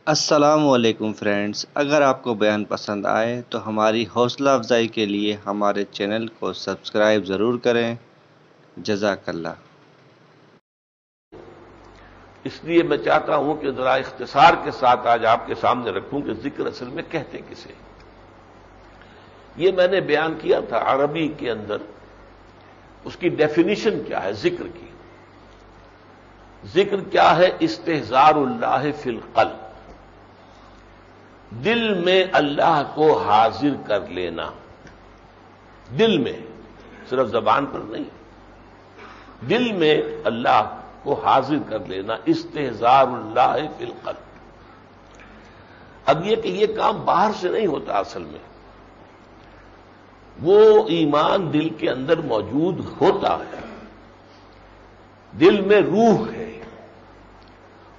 السلام علیکم فرینڈز، اگر آپ کو بیان پسند آئے تو ہماری حوصلہ افزائی کے لیے ہمارے چینل کو سبسکرائب ضرور کریں۔ جزاک اللہ۔ اس لیے میں چاہتا ہوں کہ ذرا اختصار کے ساتھ آج آپ کے سامنے رکھوں کہ ذکر اصل میں کہتے کسے۔ یہ میں نے بیان کیا تھا عربی کے اندر اس کی ڈیفینیشن کیا ہے ذکر کی۔ ذکر کیا ہے؟ استحضار اللہ فی القلب، دل میں اللہ کو حاضر کر لینا، دل میں، صرف زبان پر نہیں، دل میں اللہ کو حاضر کر لینا، استحضار اللہ فی القلب۔ اب یہ کہ یہ کام باہر سے نہیں ہوتا، اصل میں وہ ایمان دل کے اندر موجود ہوتا ہے، دل میں روح ہے،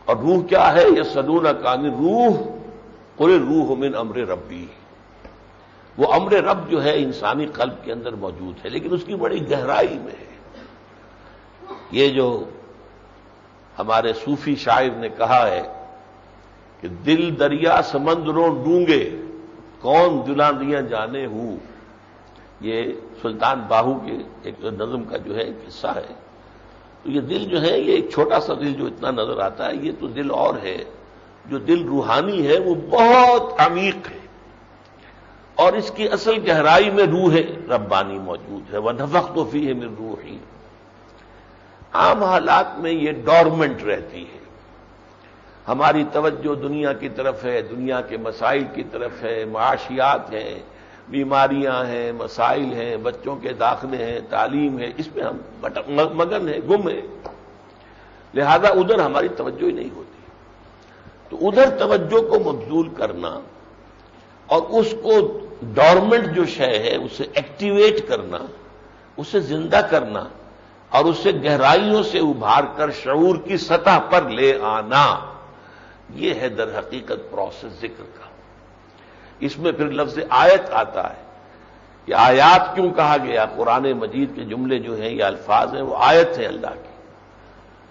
اور روح کیا ہے؟ یسألونک عن الروح قل الروح من امر ربی۔ وہ امر رب جو ہے انسانی قلب کے اندر موجود ہے، لیکن اس کی بڑی گہرائی میں ہے۔ یہ جو ہمارے صوفی شاعر نے کہا ہے کہ دل دریا سمندروں ڈونگے، کون دلاندیاں جانے ہوں، یہ سلطان باہو کے ایک نظم کا جو ہے ایک حصہ ہے۔ تو یہ دل جو ہے، یہ ایک چھوٹا سا دل جو اتنا نظر آتا ہے، یہ تو دل اور ہے۔ جو دل روحانی ہے وہ بہت عمیق ہے، اور اس کی اصل گہرائی میں روح ربانی موجود ہے۔ وَنَفَخْتُ فِيهِ مِن رُوحِي۔ عام حالات میں یہ ڈورمنٹ رہتی ہے، ہماری توجہ دنیا کی طرف ہے، دنیا کے مسائل کی طرف ہے، معاشیات ہیں، بیماریاں ہیں، مسائل ہیں، بچوں کے داخلے ہیں، تعلیم ہے، اس میں ہم مگن ہیں، گم ہیں، لہذا ادھر ہماری توجہ ہی نہیں ہوتی۔ تو ادھر توجہ کو مبذول کرنا اور اس کو ڈورمنٹ جو شے ہے اسے ایکٹیویٹ کرنا، اسے زندہ کرنا، اور اسے گہرائیوں سے ابھار کر شعور کی سطح پر لے آنا، یہ ہے در حقیقت پروسیس ذکر کا۔ اس میں پھر لفظ آیت آتا ہے کہ آیات کیوں کہا گیا؟ قرآن مجید کے جملے جو ہیں، یہ الفاظ ہیں، وہ آیت ہیں اللہ کی،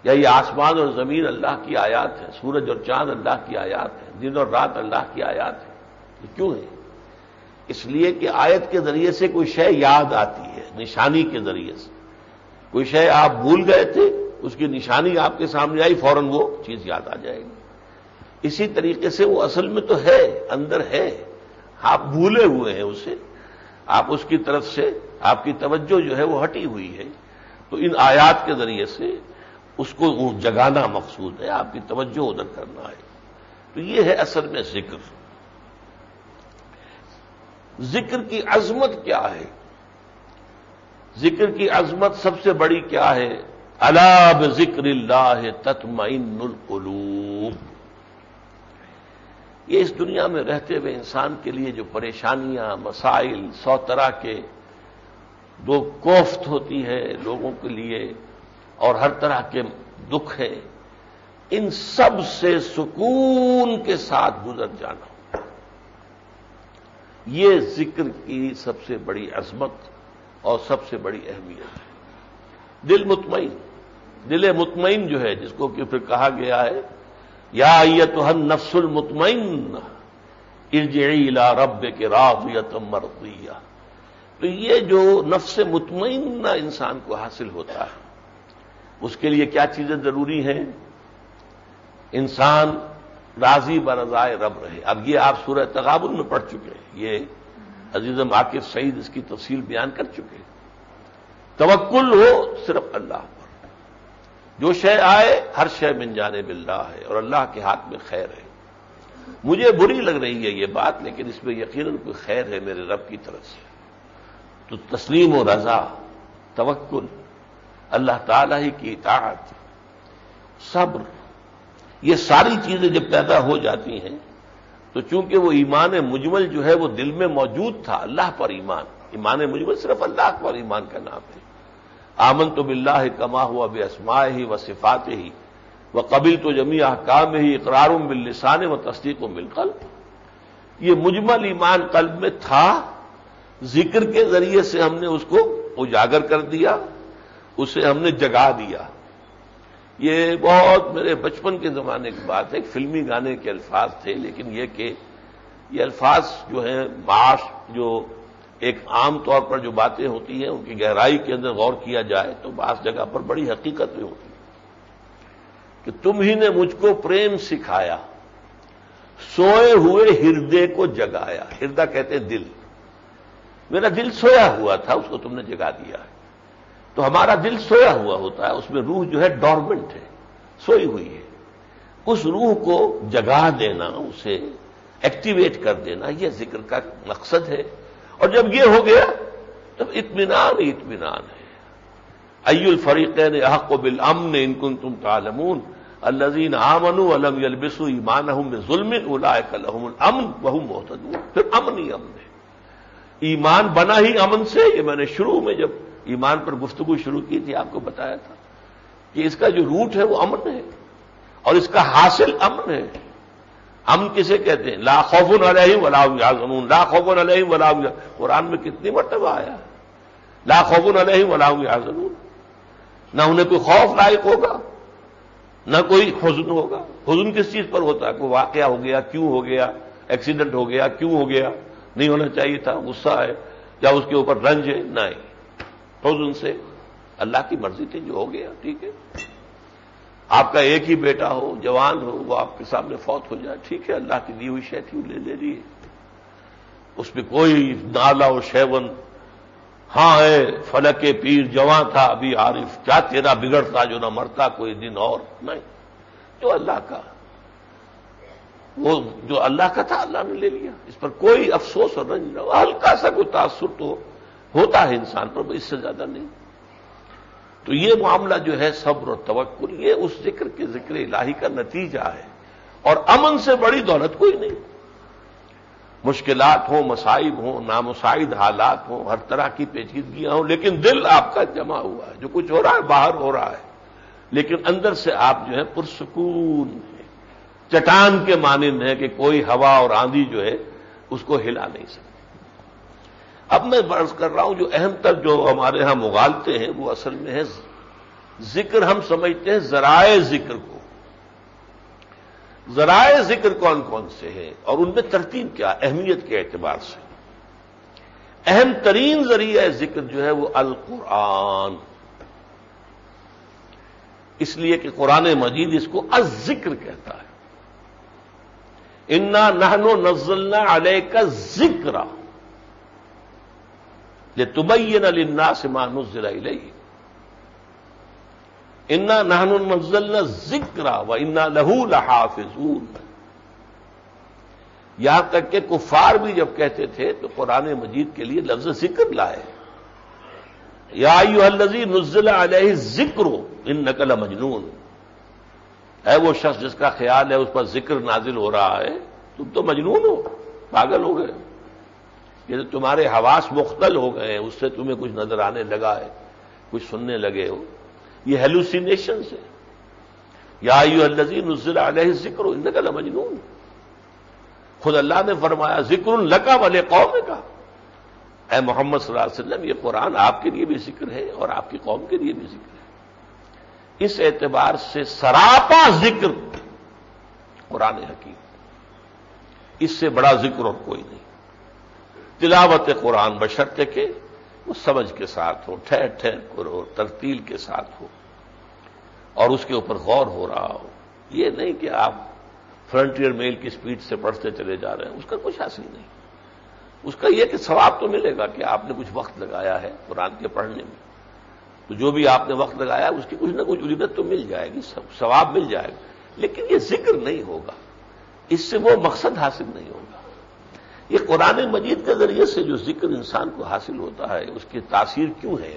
یا یہ آسمان اور زمین اللہ کی آیات ہیں، سورج اور چاند اللہ کی آیات ہیں، دن اور رات اللہ کی آیات ہیں۔ یہ کیوں ہے؟ اس لیے کہ آیت کے ذریعے سے کوئی شے یاد آتی ہے، نشانی کے ذریعے سے۔ کوئی شے آپ بھول گئے تھے، اس کی نشانی آپ کے سامنے آئی، فوراً وہ چیز یاد آ جائے گی۔ اسی طریقے سے وہ اصل میں تو ہے، اندر ہے، آپ بھولے ہوئے ہیں اسے، آپ اس کی طرف سے آپ کی توجہ جو ہے وہ ہٹی ہوئی ہے۔ تو ان آیات کے ذریعے سے اس کو جگانا مقصود ہے، آپ کی توجہ ادھر کرنا ہے۔ تو یہ ہے اصل میں ذکر۔ ذکر کی عظمت کیا ہے؟ ذکر کی عظمت سب سے بڑی کیا ہے؟ الا بذکر اللہ تطمئن القلوب۔ یہ اس دنیا میں رہتے ہوئے انسان کے لیے جو پریشانیاں، مسائل، 100 طرح کے دو کوفت ہوتی ہے لوگوں کے لیے، اور ہر طرح کے دکھ ہے، ان سب سے سکون کے ساتھ گزر جانا، یہ ذکر کی سب سے بڑی عظمت اور سب سے بڑی اہمیت ہے۔ دل مطمئن، دل مطمئن جو ہے، جس کو کہ پھر کہا گیا ہے یا ایتھا النفس المطمئنہ ارجعی الی ربک راضیۃ مرضیہ۔ تو یہ جو نفس مطمئنہ انسان کو حاصل ہوتا ہے، اس کے لیے کیا چیزیں ضروری ہیں؟ انسان راضی برضائے رب رہے۔ اب یہ آپ سورہ تغابن میں پڑھ چکے ہیں، یہ عزیزم عاکف سعید اس کی تفصیل بیان کر چکے ہیں۔ توکل ہو صرف اللہ پر، جو شے آئے ہر شے من جانب اللہ ہے، اور اللہ کے ہاتھ میں خیر ہے۔ مجھے بری لگ رہی ہے یہ بات، لیکن اس میں یقیناً کوئی خیر ہے میرے رب کی طرف سے۔ تو تسلیم و رضا، توکل، اللہ تعالی ہی کی اطاعت، صبر، یہ ساری چیزیں جب پیدا ہو جاتی ہیں تو چونکہ وہ ایمان مجمل جو ہے وہ دل میں موجود تھا، اللہ پر ایمان، ایمان مجمل صرف اللہ پر ایمان کا نام ہے۔ آمنت باللہ کما ہوا باسمائہ و صفاتہ وقبلت جمیع احکامہ اقرار باللسان و تصدیق بالقلب۔ یہ مجمل ایمان قلب میں تھا، ذکر کے ذریعے سے ہم نے اس کو اجاگر کر دیا، اسے ہم نے جگا دیا۔ یہ بہت میرے بچپن کے زمانے کی بات ہے، ایک فلمی گانے کے الفاظ تھے، لیکن یہ کہ یہ الفاظ جو ہیں معاش جو ایک عام طور پر جو باتیں ہوتی ہیں ان کی گہرائی کے اندر غور کیا جائے تو بعض جگہ پر بڑی حقیقت میں ہوتی ہے کہ تم ہی نے مجھ کو پریم سکھایا، سوئے ہوئے ہردے کو جگایا۔ ہردہ کہتے ہیں دل، میرا دل سویا ہوا تھا، اس کو تم نے جگا دیا ہے۔ تو ہمارا دل سویا ہوا ہوتا ہے، اس میں روح جو ہے ڈورمنٹ ہے، سوئی ہوئی ہے، اس روح کو جگا دینا، اسے ایکٹیویٹ کر دینا، یہ ذکر کا مقصد ہے۔ اور جب یہ ہو گیا تب اطمینان ہی اطمینان ہے۔ ای الفریقین احق بالامن ان کنتم تعلمون الذین آمنوا ولم یلبسوا ایمانہم بظلم اولئک لہم الامن وہم مہتدون۔ پھر امن ہی امن ہے، ایمان بنا ہی امن سے۔ یہ میں نے شروع میں جب ایمان پر گفتگو شروع کی تھی آپ کو بتایا تھا کہ اس کا جو روٹ ہے وہ امن ہے اور اس کا حاصل امن ہے۔ امن کسے کہتے ہیں؟ لا خوف علیہم ولا هم یحزنون، لا خوف علیہم ولا هم یحزنون، قرآن میں کتنی مرتبہ آیا ہے لا خوف علیہم ولا هم یحزنون، نہ انہیں کوئی خوف لاحق ہوگا نہ کوئی حزن ہوگا۔ حزن کس چیز پر ہوتا ہے؟ کوئی واقعہ ہو گیا، کیوں ہو گیا، ایکسیڈنٹ ہو گیا، کیوں ہو گیا، نہیں ہونا چاہیے تھا، غصہ ہے یا اس کے اوپر رنج ہے، نہیں، حزن سے اللہ کی مرضی تھی جو ہو گیا، ٹھیک ہے۔ آپ کا ایک ہی بیٹا ہو، جوان ہو، وہ آپ کے سامنے فوت ہو جائے، ٹھیک ہے، اللہ کی دی ہوئی شے تھی، لے لیے، اس میں کوئی نالا و شیون، ہاں ہے فلک پیر جواں تھا ابھی عارف، کیا تیرا بگڑتا جو نہ مرتا کوئی دن اور، نہیں، جو اللہ کا، وہ جو اللہ کا تھا اللہ نے لے لیا، اس پر کوئی افسوس اور رنج نہ ہو۔ ہلکا سا کوئی تاثر تو ہوتا ہے انسان پر، اس سے زیادہ نہیں۔ تو یہ معاملہ جو ہے صبر و توکل، یہ اس ذکر کے ذکر الہی کا نتیجہ ہے، اور امن سے بڑی دولت کوئی نہیں۔ مشکلات ہوں، مصائب ہوں، نامساعد حالات ہوں، ہر طرح کی پیچیدگیاں ہوں، لیکن دل آپ کا جمع ہوا ہے، جو کچھ ہو رہا ہے باہر ہو رہا ہے، لیکن اندر سے آپ جو ہے پرسکون ہے، چٹان کے مانند ہے کہ کوئی ہوا اور آندھی جو ہے اس کو ہلا نہیں سکتی۔ اب میں عرض کر رہا ہوں جو اہم تر جو ہمارے ہاں مغالطے ہیں وہ اصل میں ہے ذکر، ہم سمجھتے ہیں ذرائع ذکر کو۔ ذرائع ذکر کون کون سے ہیں اور ان میں ترتیب کیا، اہمیت کے اعتبار سے؟ اہم ترین ذریعہ ذکر جو ہے وہ القرآن، اس لیے کہ قرآن مجید اس کو الذکر کہتا ہے۔ انا نحن نزلنا علیک الذکر لتبین للناس ما نزل الیہم، انا نحن نزلنا الذکر وانا لہ لحافظون۔ یہاں تک کہ کفار بھی جب کہتے تھے تو قرآن مجید کے لیے لفظ ذکر لائے، یا ایھا الذی نزل علیہ الذکر انک لمجنون، ہے وہ شخص جس کا خیال ہے اس پر ذکر نازل ہو رہا ہے، تم تو مجنون ہو، پاگل ہو گئے، یہ تمہارے حواس مختل ہو گئے ہیں، اس سے تمہیں کچھ نظر آنے لگا ہے، کچھ سننے لگے ہو، یہ ہیلوسینیشن سے۔ یا ایھا الذی نزل علیہ الذکر انک لمجنون، خود اللہ نے فرمایا ذکر لک ولقومک، اے محمد صلی اللہ علیہ وسلم یہ قرآن آپ کے لیے بھی ذکر ہے اور آپ کی قوم کے لیے بھی ذکر ہے۔ اس اعتبار سے سراپا ذکر قرآن حکیم، اس سے بڑا ذکر اور کوئی نہیں۔ تلاوت قرآن بشرطے کہ وہ سمجھ کے ساتھ ہو، ٹھہر ٹھہر کر ہو، ترتیل کے ساتھ ہو اور اس کے اوپر غور ہو رہا ہو، یہ نہیں کہ آپ فرنٹیئر میل کی سپیڈ سے پڑھتے چلے جا رہے ہیں، اس کا کچھ حاصل نہیں۔ اس کا یہ کہ ثواب تو ملے گا کہ آپ نے کچھ وقت لگایا ہے قرآن کے پڑھنے میں، تو جو بھی آپ نے وقت لگایا اس کی کچھ نہ کچھ اجرت تو مل جائے گی، ثواب مل جائے گا، لیکن یہ ذکر نہیں ہوگا، اس سے وہ مقصد حاصل نہیں ہوگا۔ یہ قرآن مجید کے ذریعے سے جو ذکر انسان کو حاصل ہوتا ہے اس کی تاثیر کیوں ہے؟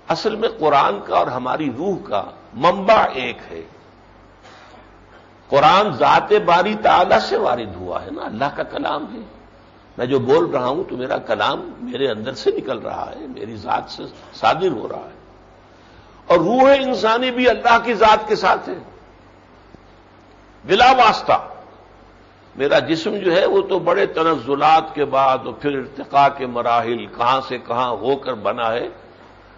اصل میں قرآن کا اور ہماری روح کا منبع ایک ہے۔ قرآن ذات باری تعالی سے وارد ہوا ہے نا، اللہ کا کلام ہے، میں جو بول رہا ہوں تو میرا کلام میرے اندر سے نکل رہا ہے، میری ذات سے صادر ہو رہا ہے، اور روح انسانی بھی اللہ کی ذات کے ساتھ ہے بلا واسطہ۔ میرا جسم جو ہے وہ تو بڑے تنزلات کے بعد اور پھر ارتقاء کے مراحل کہاں سے کہاں ہو کر بنا ہے،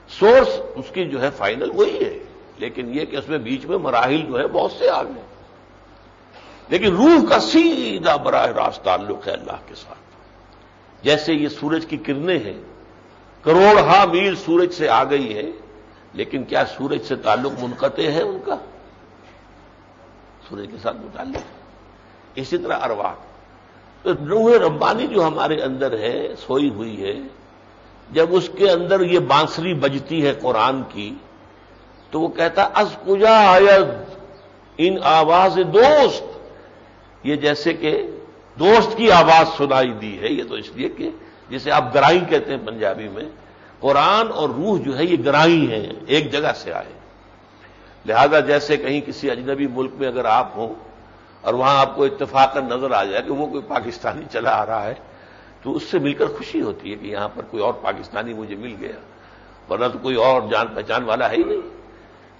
سورس اس کی جو ہے فائنل وہی ہے، لیکن یہ کہ اس میں بیچ میں مراحل جو ہے بہت سے آ گئے، لیکن روح کا سیدھا براہ راست تعلق ہے اللہ کے ساتھ۔ جیسے یہ سورج کی کرنیں ہیں، کروڑہا میل سورج سے آ گئی ہے، لیکن کیا سورج سے تعلق منقطع ہے ان کا؟ سورج کے ساتھ متعلق ہے۔ اسی طرح ارواح، تو روح ربانی جو ہمارے اندر ہے، سوئی ہوئی ہے، جب اس کے اندر یہ بانسری بجتی ہے قرآن کی، تو وہ کہتا از کجا آید ان آواز دوست، یہ جیسے کہ دوست کی آواز سنائی دی ہے۔ یہ تو اس لیے کہ جسے آپ گرائی کہتے ہیں پنجابی میں، قرآن اور روح جو ہے یہ گرائی ہیں، ایک جگہ سے آئے۔ لہذا جیسے کہیں کسی اجنبی ملک میں اگر آپ ہوں اور وہاں آپ کو اتفاقاً نظر آ جائے کہ وہ کوئی پاکستانی چلا آ رہا ہے، تو اس سے مل کر خوشی ہوتی ہے کہ یہاں پر کوئی اور پاکستانی مجھے مل گیا، ورنہ تو کوئی اور جان پہچان والا ہے ہی نہیں۔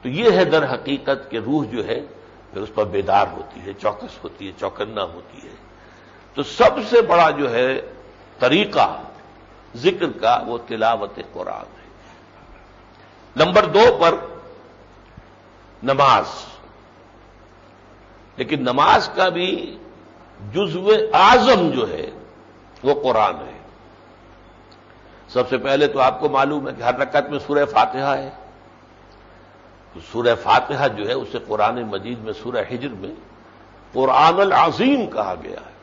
تو یہ ہے در حقیقت کہ روح جو ہے پھر اس پر بیدار ہوتی ہے، چوکس ہوتی ہے، چوکنا ہوتی ہے۔ تو سب سے بڑا جو ہے طریقہ ذکر کا وہ تلاوت قرآن ہے۔ نمبر 2 پر نماز، لیکن نماز کا بھی جزو اعظم جو ہے وہ قرآن ہے۔ سب سے پہلے تو آپ کو معلوم ہے کہ ہر رکعت میں سورہ فاتحہ ہے، تو سورہ فاتحہ جو ہے اسے قرآن مجید میں سورہ حجر میں قرآن العظیم کہا گیا ہے۔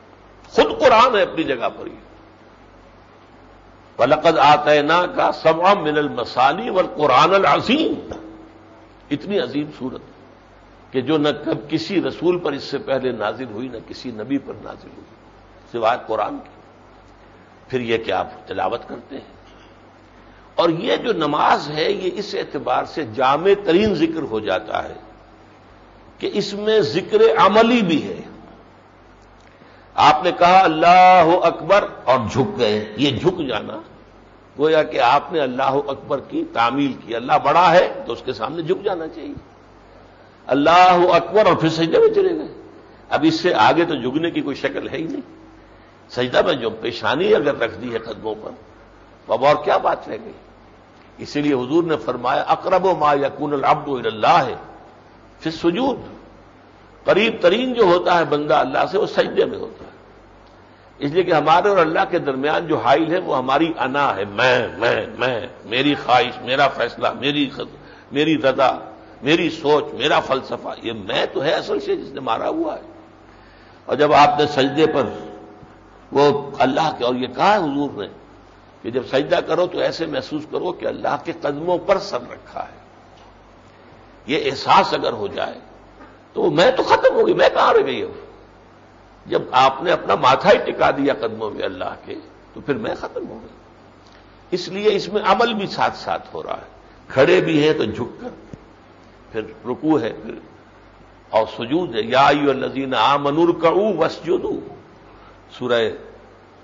خود قرآن ہے اپنی جگہ پر ہی، وَلَقَدْ آتَيْنَاكَ سَبْعًا مِنَ الْمَثَانِي وَالْقُرْآنَ الْعَظِيمَ، اتنی عظیم سورت کہ جو نہ کسی رسول پر اس سے پہلے نازل ہوئی، نہ کسی نبی پر نازل ہوئی سوائے قرآن کی۔ پھر یہ کہ آپ تلاوت کرتے ہیں، اور یہ جو نماز ہے یہ اس اعتبار سے جامع ترین ذکر ہو جاتا ہے کہ اس میں ذکر عملی بھی ہے۔ آپ نے کہا اللہ اکبر اور جھک گئے، یہ جھک جانا گویا کہ آپ نے اللہ اکبر کی تعمیل کی۔ اللہ بڑا ہے تو اس کے سامنے جھک جانا چاہیے۔ اللہ اکبر اور پھر سجدے میں چلے گئے، اب اس سے آگے تو جھکنے کی کوئی شکل ہے ہی نہیں۔ سجدہ میں جو پیشانی اگر رکھ دی ہے قدموں پر، اب اور کیا بات رہ گئی؟ اسی لیے حضور نے فرمایا اقرب ما یکون العبد الی اللہ فی السجود، قریب ترین جو ہوتا ہے بندہ اللہ سے وہ سجدے میں ہوتا ہے۔ اس لیے کہ ہمارے اور اللہ کے درمیان جو حائل ہے وہ ہماری انا ہے، میں، میری خواہش، میرا فیصلہ، میری رضا، میری سوچ، میرا فلسفہ، یہ میں تو ہے اصل سے جس نے مارا ہوا ہے۔ اور جب آپ نے سجدے پر وہ اللہ کے، اور یہ کہا ہے حضور نے کہ جب سجدہ کرو تو ایسے محسوس کرو کہ اللہ کے قدموں پر سر رکھا ہے۔ یہ احساس اگر ہو جائے تو میں تو ختم ہو گئی، میں کہاں رہ گئی ہوں؟ جب آپ نے اپنا ماتھا ہی ٹکا دیا قدموں میں اللہ کے تو پھر میں ختم ہو گئی۔ اس لیے اس میں عمل بھی ساتھ ساتھ ہو رہا ہے، کھڑے بھی ہیں تو جھک کر، پھر رکوع ہے، پھر اور سجود ہے۔ یا ایھا الذین آمنوا ارکعوا واسجدوا، سورہ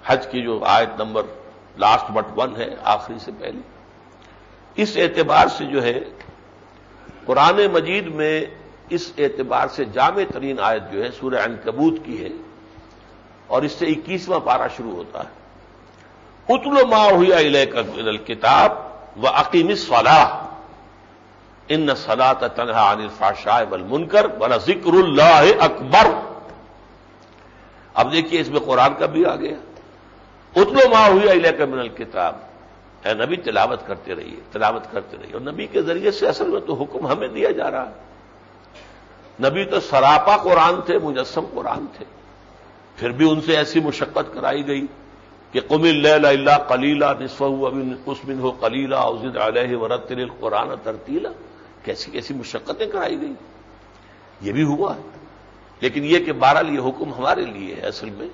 حج کی جو آیت نمبر لاسٹ بٹ 1 ہے، آخری سے پہلے۔ اس اعتبار سے جو ہے قرآن مجید میں اس اعتبار سے جامع ترین آیت جو ہے سورہ عنکبوت کی ہے، اور اس سے 21واں پارہ شروع ہوتا ہے۔ اتل ما اوحی الیک من الکتاب واقیم الصلاۃ ان الصلاۃ تنہی عن الفحشاء والمنکر ولذکر اللہ اکبر۔ اب دیکھیے اس میں قرآن کا بھی آ گیا، اتل ما اوحی الیک من الکتاب، اے نبی تلاوت کرتے رہیے، تلاوت کرتے رہیے۔ اور نبی کے ذریعے سے اصل میں تو حکم ہمیں دیا جا رہا ہے۔ نبی تو سراپا قرآن تھے، مجسم قرآن تھے، پھر بھی ان سے ایسی مشقت کرائی گئی کہ قم اللیل الا قلیلا نصفہ او انقص منہ قلیلا او زد علیہ ورتل القرآن ترتیلا، کیسی کیسی مشقتیں کرائی گئی۔ یہ بھی ہوا ہے، لیکن یہ کہ بہرحال یہ حکم ہمارے لیے ہے اصل میں۔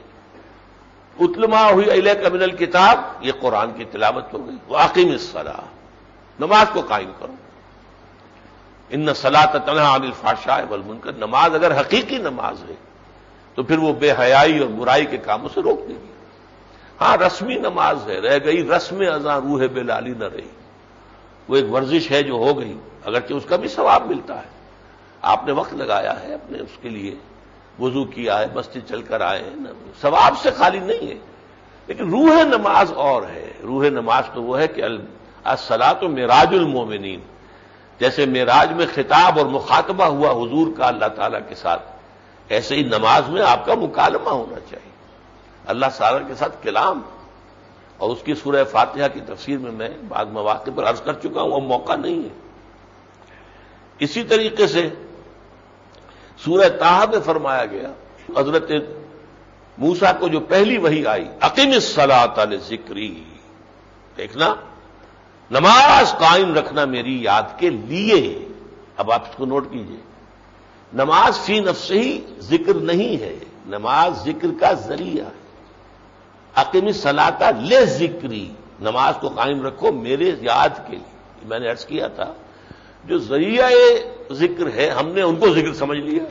اتل ما اوحی الیک من الکتاب، یہ قرآن کی تلاوت ہو گئی۔ واقیم الصلاۃ، نماز کو قائم کرو۔ ان الصلاۃ تنہی عن الفحشاء والمنکر، نماز اگر حقیقی نماز ہے تو پھر وہ بے حیائی اور برائی کے کاموں سے روک دے گی۔ ہاں رسمی نماز ہے، رہ گئی رسم اذاں روح بلالی نہ رہی، وہ ایک ورزش ہے جو ہو گئی، اگرچہ اس کا بھی ثواب ملتا ہے۔ آپ نے وقت لگایا ہے اپنے اس کے لیے، وضو کیا ہے، مسجد چل کر آئے ہیں، ثواب سے خالی نہیں ہے، لیکن روح نماز اور ہے۔ روح نماز تو وہ ہے کہ الصلاۃ معراج المومنین، جیسے معراج میں خطاب اور مخاطبہ ہوا حضور کا اللہ تعالیٰ کے ساتھ، ایسے ہی نماز میں آپ کا مکالمہ ہونا چاہیے اللہ تعالیٰ کے ساتھ کلام. اور اس کی سورہ فاتحہ کی تفسیر میں بعض مواقع پر عرض کر چکا ہوں، اب موقع نہیں ہے. اسی طریقے سے سورہ طٰہٰ میں فرمایا گیا، حضرت موسیٰ کو جو پہلی وحی آئی، اقم الصلاۃ لذکری، دیکھنا نماز قائم رکھنا میری یاد کے لیے. اب آپ اس کو نوٹ کیجئے، نماز فی نفسہ ہی ذکر نہیں ہے، نماز ذکر کا ذریعہ ہے. اقم الصلاۃ لذکری، نماز کو قائم رکھو میرے یاد کے لیے. میں نے عرض کیا تھا جو ذریعہ ذکر ہے ہم نے ان کو ذکر سمجھ لیا.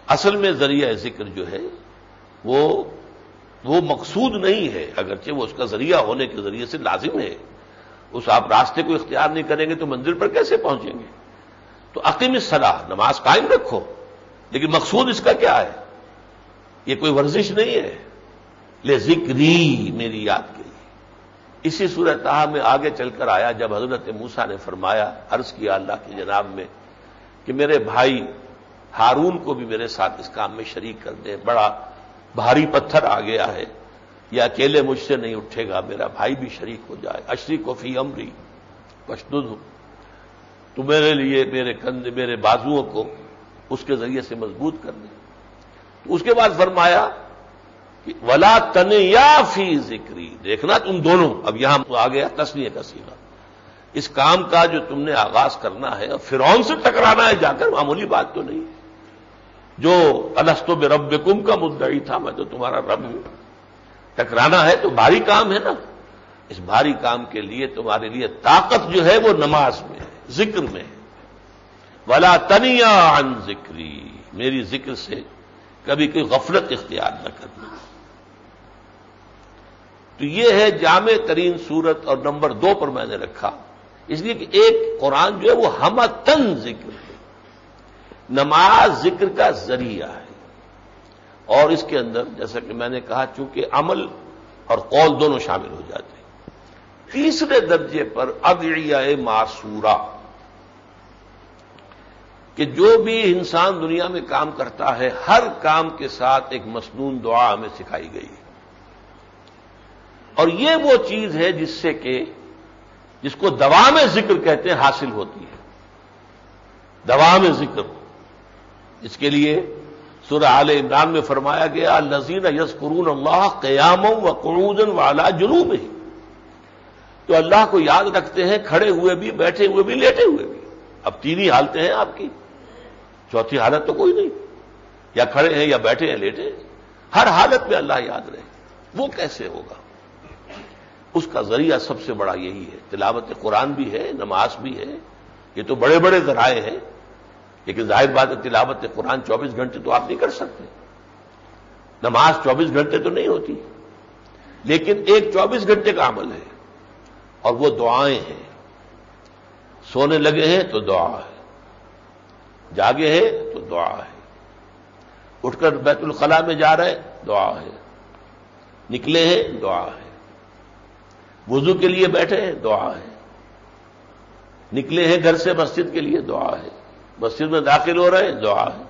اصل میں ذریعہ ذکر جو ہے وہ مقصود نہیں ہے، اگرچہ وہ اس کا ذریعہ ہونے کے ذریعے سے لازم ہے. اس آپ راستے کو اختیار نہیں کریں گے تو منزل پر کیسے پہنچیں گے؟ تو اقیم الصلاۃ، نماز قائم رکھو، لیکن مقصود اس کا کیا ہے؟ یہ کوئی ورزش نہیں ہے، لذکری، میری یاد کے لیے. اسی سورہ طٰہٰ میں آگے چل کر آیا جب حضرت موسیٰ نے فرمایا، عرض کیا اللہ کی جناب میں کہ میرے بھائی ہارون کو بھی میرے ساتھ اس کام میں شریک کر دیں، بڑا بھاری پتھر آ گیا ہے، یہ اکیلے مجھ سے نہیں اٹھے گا، میرا بھائی بھی شریک ہو جائے. اشرک فی امری واشدد، تو میرے لیے میرے کندھے میرے بازوؤں کو اس کے ذریعے سے مضبوط کر دیں. تو اس کے بعد فرمایا کہ ولا تنیا فی ذکری، دیکھنا تم دونوں، اب یہاں آ گیا تسنیہ کا صیغہ، اس کام کا جو تم نے آغاز کرنا ہے اور فرعون سے ٹکرانا ہے جا کر، معمولی بات تو نہیں ہے. جو الست بربکم کا مدعی تھا، میں تو تمہارا رب ہوں، ٹکرانا ہے تو بھاری کام ہے نا. اس بھاری کام کے لیے تمہارے لیے طاقت جو ہے وہ نماز میں ہے، ذکر میں ہے. ولا تنیا عن ذکری، میری ذکر سے کبھی کوئی غفلت اختیار نہ کرنا. تو یہ ہے جامع ترین صورت، اور نمبر 2 پر میں نے رکھا اس لیے کہ ایک قرآن جو ہے وہ ہمتن ذکر ہے، نماز ذکر کا ذریعہ ہے. اور اس کے اندر جیسا کہ میں نے کہا چونکہ عمل اور قول دونوں شامل ہو جاتے ہیں. تیسرے درجے پر ادعیہ معصورہ، کہ جو بھی انسان دنیا میں کام کرتا ہے ہر کام کے ساتھ ایک مسنون دعا ہمیں سکھائی گئی ہے. اور یہ وہ چیز ہے جس سے کہ جس کو دوام ذکر کہتے ہیں حاصل ہوتی ہے. دوام ذکر، اس کے لیے سورہ آل عمران میں فرمایا گیا الذین یذکرون اللہ قیاما وقعودا وعلی جنوبہم، تو اللہ کو یاد رکھتے ہیں کھڑے ہوئے بھی، بیٹھے ہوئے بھی، لیٹے ہوئے بھی. اب 3 ہی حالتیں ہیں آپ کی، چوتھی حالت تو کوئی نہیں، یا کھڑے ہیں یا بیٹھے ہیں لیٹے ہیں. ہر حالت میں اللہ یاد رہے. وہ کیسے ہوگا؟ اس کا ذریعہ سب سے بڑا یہی ہے. تلاوت قرآن بھی ہے، نماز بھی ہے، یہ تو بڑے بڑے ذرائع ہیں. لیکن ظاہر بات ہے تلاوت قرآن 24 گھنٹے تو آپ نہیں کر سکتے، نماز 24 گھنٹے تو نہیں ہوتی، لیکن ایک 24 گھنٹے کا عمل ہے، اور وہ دعائیں ہیں. سونے لگے ہیں تو دعا ہے، جاگے ہیں تو دعا ہے، اٹھ کر بیت الخلاء میں جا رہے دعا ہے، نکلے ہیں دعا ہے، وضو کے لیے بیٹھے ہیں دعا ہے، نکلے ہیں گھر سے مسجد کے لیے دعا ہے، مسجد میں داخل ہو رہے ہیں دعا ہے،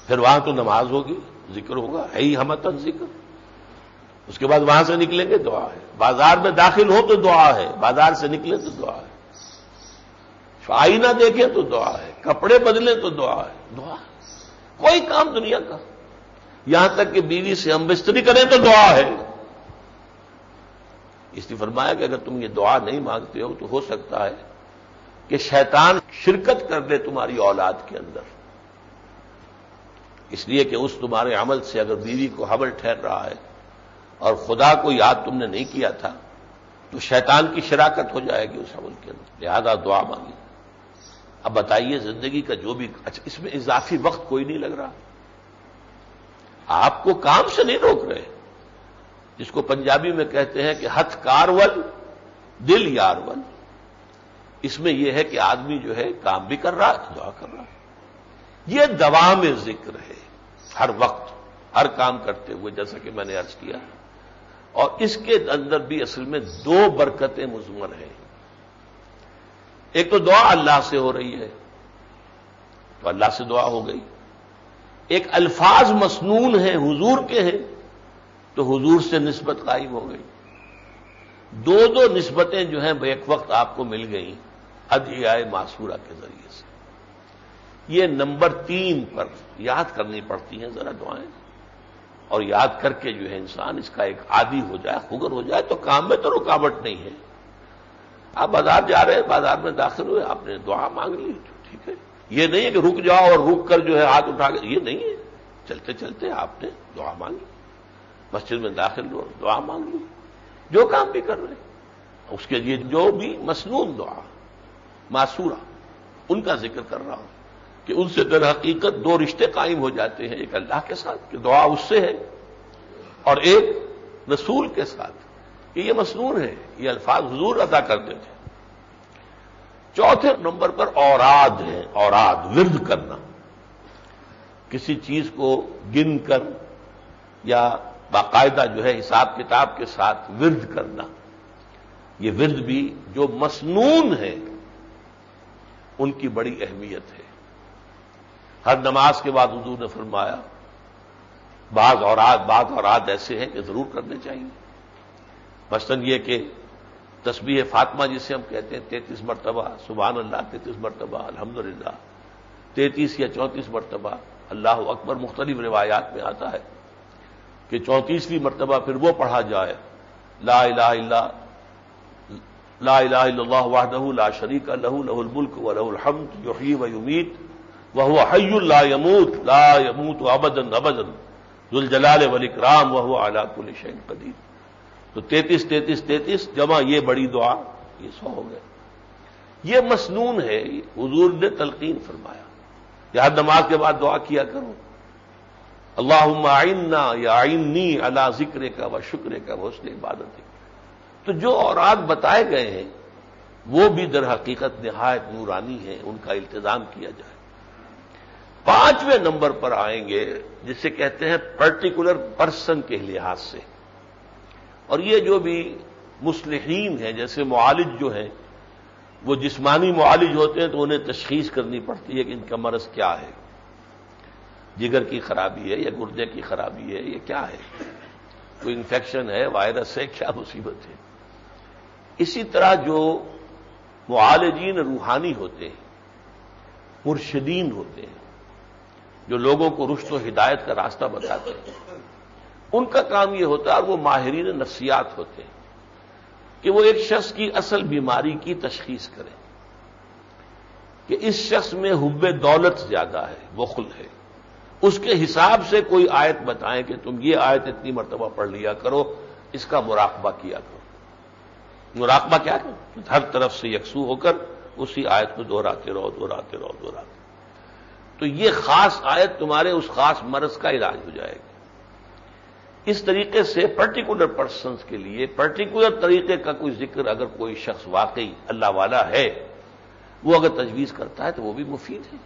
پھر وہاں تو نماز ہوگی، ذکر ہوگا، ہے ہی ہمتن ذکر. اس کے بعد وہاں سے نکلیں گے دعا ہے، بازار میں داخل ہو تو دعا ہے، بازار سے نکلیں تو دعا ہے، آئینہ دیکھیں تو دعا ہے، کپڑے بدلیں تو دعا ہے. دعا کوئی کام دنیا کا، یہاں تک کہ بیوی سے ہم بستری کریں تو دعا ہے. اس لیے فرمایا کہ اگر تم یہ دعا نہیں مانگتے ہو تو ہو سکتا ہے کہ شیطان شرکت کر دے تمہاری اولاد کے اندر، اس لیے کہ اس تمہارے عمل سے اگر بیوی کو حمل ٹھہر رہا ہے اور خدا کو یاد تم نے نہیں کیا تھا تو شیطان کی شراکت ہو جائے گی اس عمل کے اندر. لہذا دعا مانگی. اب بتائیے زندگی کا جو بھی، اچھا اس میں اضافی وقت کوئی نہیں لگ رہا، آپ کو کام سے نہیں روک رہے، جس کو پنجابی میں کہتے ہیں کہ ہتھ کارول دل یارول. اس میں یہ ہے کہ آدمی جو ہے کام بھی کر رہا ہے، دعا کر رہا ہے. یہ دوام ذکر ہے، ہر وقت ہر کام کرتے ہوئے، جیسا کہ میں نے عرض کیا. اور اس کے اندر بھی اصل میں 2 برکتیں مضمر ہیں. ایک تو دعا اللہ سے ہو رہی ہے تو اللہ سے دعا ہو گئی، ایک الفاظ مسنون ہیں حضور کے ہیں تو حضور سے نسبت قائم ہو گئی۔ دو نسبتیں جو ہیں بیک وقت آپ کو مل گئیں ادعیاء معصورہ کے ذریعے سے۔ یہ نمبر 3 پر یاد کرنی پڑتی ہیں ذرا دعائیں، اور یاد کر کے جو ہے انسان اس کا ایک عادی ہو جائے، خگر ہو جائے تو کام میں تو رکاوٹ نہیں ہے۔ آپ بازار جا رہے ہیں، بازار میں داخل ہوئے، آپ نے دعا مانگ لی تو ٹھیک ہے، یہ نہیں ہے کہ رک جاؤ اور رک کر جو ہے ہاتھ اٹھا کے، یہ نہیں ہے، چلتے چلتے آپ نے دعا مانگی، مسجد میں داخل ہو دعا مانگ لی، جو کام بھی کر رہے ہیں اس کے لیے جو بھی مسنون دعا معصورہ ان کا ذکر کر رہا ہوں کہ ان سے در حقیقت 2 رشتے قائم ہو جاتے ہیں، ایک اللہ کے ساتھ کہ دعا اس سے ہے، اور ایک رسول کے ساتھ کہ یہ مسنون ہے، یہ الفاظ حضور ادا کرتے تھے۔ چوتھے نمبر پر اوراد ہے، اوراد ورد کرنا، کسی چیز کو گن کر یا باقاعدہ جو ہے حساب کتاب کے ساتھ ورد کرنا، یہ ورد بھی جو مسنون ہے ان کی بڑی اہمیت ہے۔ ہر نماز کے بعد حضور نے فرمایا بعض اوراد ایسے ہیں کہ ضرور کرنے چاہیے، مثلاً یہ کہ تسبیح فاطمہ جسے ہم کہتے ہیں 33 مرتبہ سبحان اللہ، 33 مرتبہ الحمدللہ، 33 یا 34 مرتبہ اللہ اکبر، مختلف روایات میں آتا ہے کہ 34ویں مرتبہ پھر وہ پڑھا جائے لا الہ الا اللہ وحدہ لا شریک لہ لہ الملک ولہ الحمد یحیی ویمیت وہو حی لا یموت ابدا ابدا ذو الجلال والاکرام وہو علی کل شیء قدیر۔ تو 33 جمع یہ بڑی دعا، یہ 100 ہو گئے۔ یہ مسنون ہے، حضور نے تلقین فرمایا کہ ہر نماز کے بعد دعا کیا کرو، اللہم اعنا یا اعنی علی ذکرک و شکرک و حسن عبادتک۔ تو جو اوراد بتائے گئے ہیں وہ بھی در حقیقت نہایت نورانی ہیں، ان کا التزام کیا جائے۔ 5ویں نمبر پر آئیں گے جسے کہتے ہیں پرٹیکولر پرسن کے لحاظ سے، اور یہ جو بھی مصلحین ہیں جیسے معالج جو ہیں وہ جسمانی معالج ہوتے ہیں تو انہیں تشخیص کرنی پڑتی ہے کہ ان کا مرض کیا ہے، جگر کی خرابی ہے یا گردے کی خرابی ہے، یہ کیا ہے، کوئی انفیکشن ہے، وائرس ہے، کیا مصیبت ہے۔ اسی طرح جو معالجین روحانی ہوتے ہیں، مرشدین ہوتے ہیں، جو لوگوں کو رشد و ہدایت کا راستہ بتاتے ہیں، ان کا کام یہ ہوتا ہے، اور وہ ماہرین نفسیات ہوتے ہیں، کہ وہ ایک شخص کی اصل بیماری کی تشخیص کریں کہ اس شخص میں حب دولت زیادہ ہے، بخل ہے، اس کے حساب سے کوئی آیت بتائیں کہ تم یہ آیت اتنی مرتبہ پڑھ لیا کرو، اس کا مراقبہ کیا کرو۔ مراقبہ کیا کرو؟ ہر طرف سے یکسو ہو کر اسی آیت کو دہراتے رہو۔ تو یہ خاص آیت تمہارے اس خاص مرض کا علاج ہو جائے گی۔ اس طریقے سے پرٹیکولر پرسنز کے لیے پرٹیکولر طریقے کا کوئی ذکر اگر کوئی شخص واقعی اللہ والا ہے وہ اگر تجویز کرتا ہے تو وہ بھی مفید ہے۔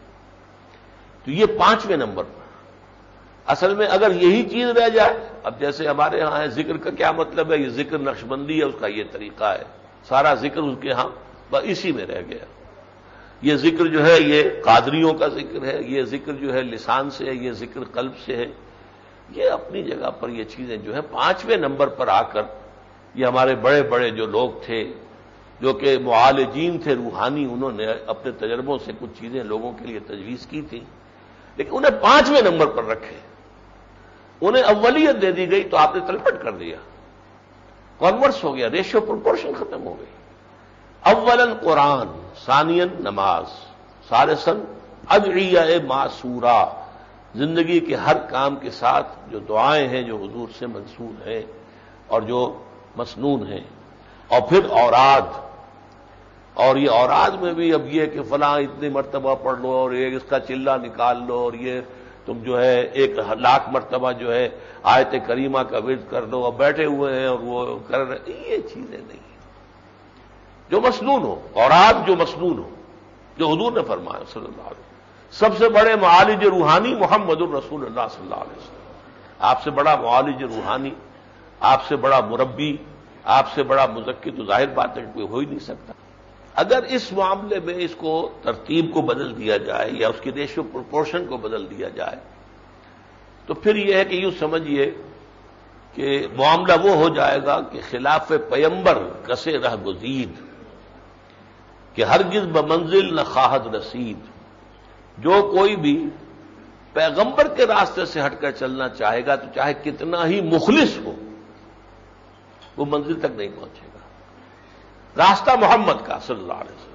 تو یہ 5ویں نمبر پر اصل میں اگر یہی چیز رہ جائے، اب جیسے ہمارے ہاں ہے ذکر کا کیا مطلب ہے، یہ ذکر نقشبندی ہے، اس کا یہ طریقہ ہے، سارا ذکر اس کے ہاں بس اسی میں رہ گیا۔ یہ ذکر جو ہے یہ قادریوں کا ذکر ہے، یہ ذکر جو ہے لسان سے ہے، یہ ذکر قلب سے ہے۔ یہ اپنی جگہ پر یہ چیزیں جو ہے 5ویں نمبر پر آ کر یہ ہمارے بڑے بڑے جو لوگ تھے جو کہ معالجین تھے روحانی، انہوں نے اپنے تجربوں سے کچھ چیزیں لوگوں کے لیے تجویز کی تھی، لیکن انہیں 5ویں نمبر پر رکھے، انہیں اولیت دے دی گئی تو آپ نے تلپٹ کر دیا، کانورس ہو گیا، ریشو پروپورشن ختم ہو گئی۔ اولاً قرآن، ثانیاً نماز، ثالثاً ادعیہ معصورہ، زندگی کے ہر کام کے ساتھ جو دعائیں ہیں جو حضور سے منسوب ہیں اور جو مسنون ہیں، اور پھر اوراد، اور یہ اوراد میں بھی اب یہ کہ فلاں اتنی مرتبہ پڑھ لو اور یہ اس کا چلہ نکال لو اور یہ تم جو ہے 1,00,000 مرتبہ جو ہے آیت کریمہ کا ورد کر لو، اور بیٹھے ہوئے ہیں اور وہ کر رہے، یہ چیزیں نہیں ہیں۔ جو مسنون ہو، اوراد جو مسنون ہو، جو حضور نے فرمایا صلی اللہ علیہ وسلم، سب سے بڑے معالج روحانی محمد الرسول اللہ صلی اللہ علیہ وسلم، آپ سے بڑا معالج روحانی، آپ سے بڑا مربی، آپ سے بڑا مزکی تو ظاہر بات ہے کہ کوئی ہو ہی نہیں سکتا۔ اگر اس معاملے میں اس کو ترتیب کو بدل دیا جائے یا اس کی ریشو پروپورشن کو بدل دیا جائے تو پھر یہ ہے کہ یوں سمجھیے کہ معاملہ وہ ہو جائے گا کہ خلاف پیمبر کسے رہ گزید، کہ ہرگز بمنزل نہ خواہد رسید، جو کوئی بھی پیغمبر کے راستے سے ہٹ کر چلنا چاہے گا تو چاہے کتنا ہی مخلص ہو وہ منزل تک نہیں پہنچے گا۔ راستہ محمد کا صلی اللہ علیہ وسلم